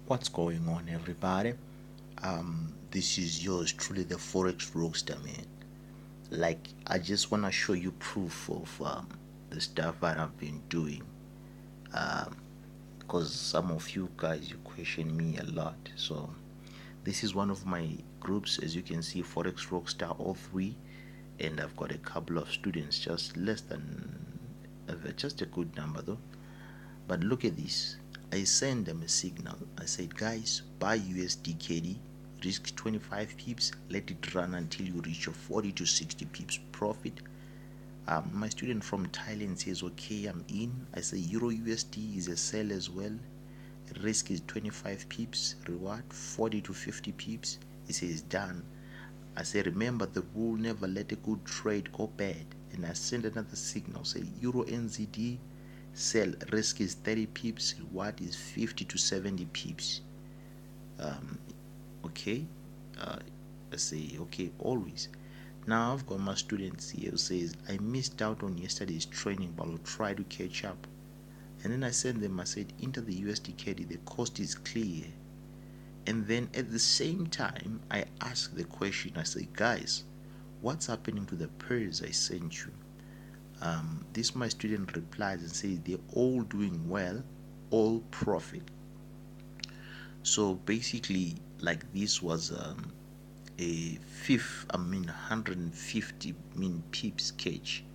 What's going on, everybody? This is yours truly, the Forex Roaster, man. Like, I just want to show you proof of the stuff that I've been doing. Because some of you guys, you question me a lot. So, this is one of my groups, as you can see, Forex Rockstar, all three. And I've got a couple of students, just less than, just a good number though. But look at this. I send them a signal. I said, guys, buy USDKD, risk 25 pips, let it run until you reach your 40 to 60 pips profit. My student from Thailand says, okay, I'm in. I say, Euro USD is a sell as well. Risk is 25 pips, reward 40 to 50 pips. He says, done. I say, remember the rule, never let a good trade go bad. And I send another signal, say, Euro NZD, sell, risk is 30 pips, reward is 50 to 70 pips. Okay, I say, okay, always. Now I've got my students here who says, I missed out on yesterday's training, but I'll try to catch up. And then I send them, I said, enter the USDKD, the cost is clear. And then at the same time, I ask the question, I say, guys, what's happening to the pairs I sent you? This my student replies and says, they're all doing well, all profit. So basically, like, this was a 150 pips catch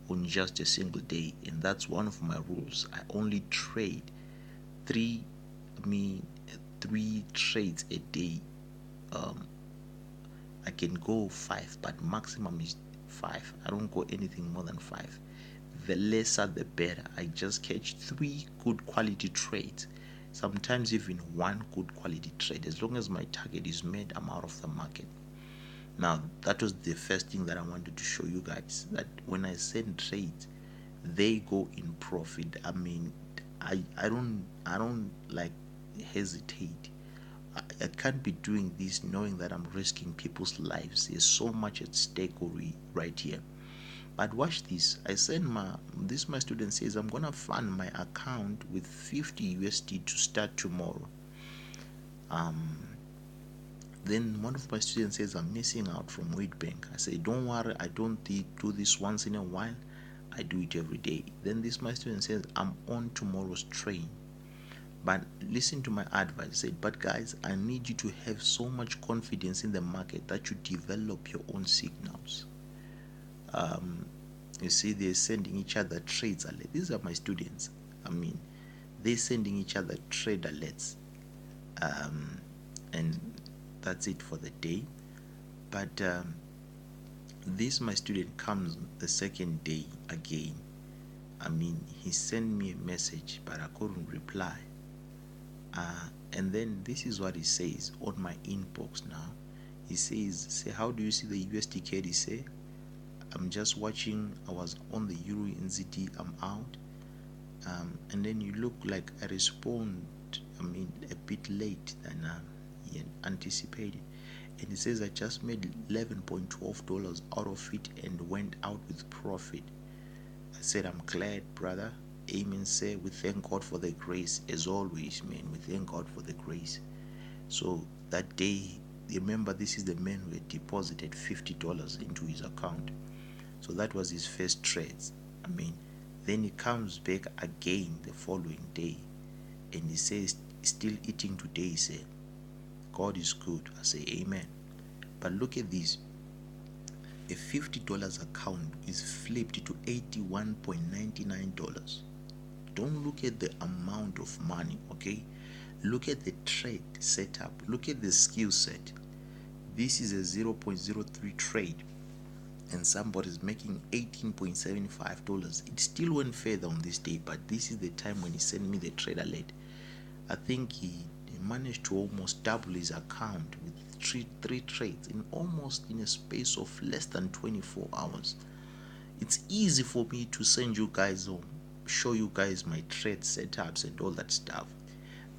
on just a single day, and that's one of my rules. I only trade three I mean three trades a day. I can go five, but maximum is five. I don't go anything more than five. The lesser the better. I just catch three good quality trades, sometimes even one good quality trade. As long as my target is made, I'm out of the market. Now, that was the first thing that I wanted to show you guys, that when I send trades, they go in profit. I don't like hesitate. I can't be doing this knowing that I'm risking people's lives. There's so much at stake right here. But watch this. I send my student says, I'm gonna fund my account with 50 USD to start tomorrow. Then one of my students says, I'm missing out from Weight Bank. I say, don't worry, I don't do this once in a while. I do it every day. Then this my student says, I'm on tomorrow's train. But listen to my advice. I said, but guys, I need you to have so much confidence in the market that you develop your own signals. You see, they're sending each other trades alerts. These are my students. They're sending each other trade alerts. And that's it for the day. But this my student comes the second day again. He sent me a message, but I couldn't reply. And then this is what he says on my inbox now. He says, say, how do you see the USDKD? Say, I'm just watching. I was on the Euro NZD. I'm out. And then you look like I respond. A bit late than he anticipated. And he says, I just made $11.12 out of it and went out with profit. I said, I'm glad, brother. Amen. Say, we thank God for the grace. As always, man, we thank God for the grace. So that day, remember, this is the man who had deposited $50 into his account. So that was his first trades. Then he comes back again the following day, and he says, still eating today. He said, God is good. I say, amen. But look at this. A $50 account is flipped to $81.99. Don't look at the amount of money, okay? Look at the trade setup. Look at the skill set. This is a 0.03 trade, and somebody's making $18.75. It still went further on this day, but this is the time when he sent me the trade alert. I think he managed to almost double his account with three trades in a space of less than 24 hours. It's easy for me to send you guys home, show you guys my trade setups and all that stuff.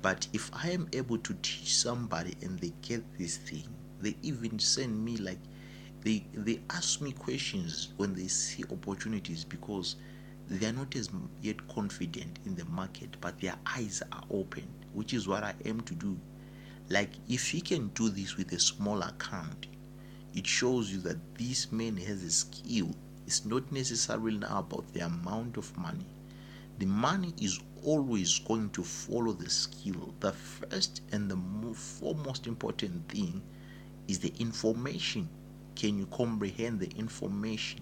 But if I am able to teach somebody and they get this thing, they even send me, like, they ask me questions when they see opportunities, because they are not as yet confident in the market, but their eyes are open. which is what I aim to do. Like, if he can do this with a small account, it shows you that this man has a skill. It's not necessarily now about the amount of money. The money is always going to follow the skill. The first and the foremost important thing is the information. Can you comprehend the information?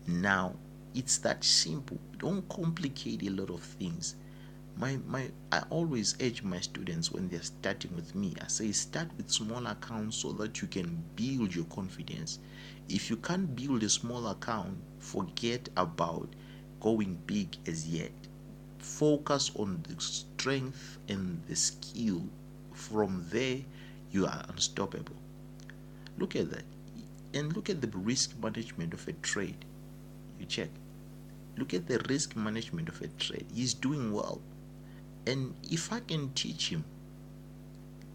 Now, it's that simple. Don't complicate a lot of things. I always urge my students when they're starting with me, I say start with small accounts so that you can build your confidence. If you can't build a small account, forget about going big as yet. Focus on the strength and the skill. From there, you are unstoppable. Look at that. And look at the risk management of a trade. You check. Look at the risk management of a trade. He's doing well. And if I can teach him,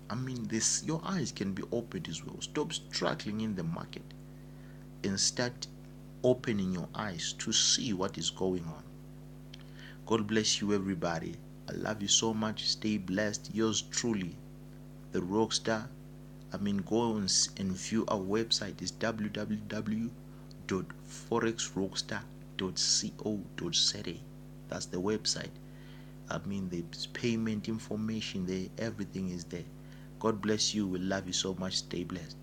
I mean, this, your eyes can be opened as well. Stop struggling in the market and start opening your eyes to see what is going on. God bless you, everybody. I love you so much. Stay blessed. Yours truly, the Rockstar. I mean, go on and view our website. It's www.forexrockstar.co.za. That's the website. I mean, the payment information there, everything is there. God bless you. We love you so much. Stay blessed.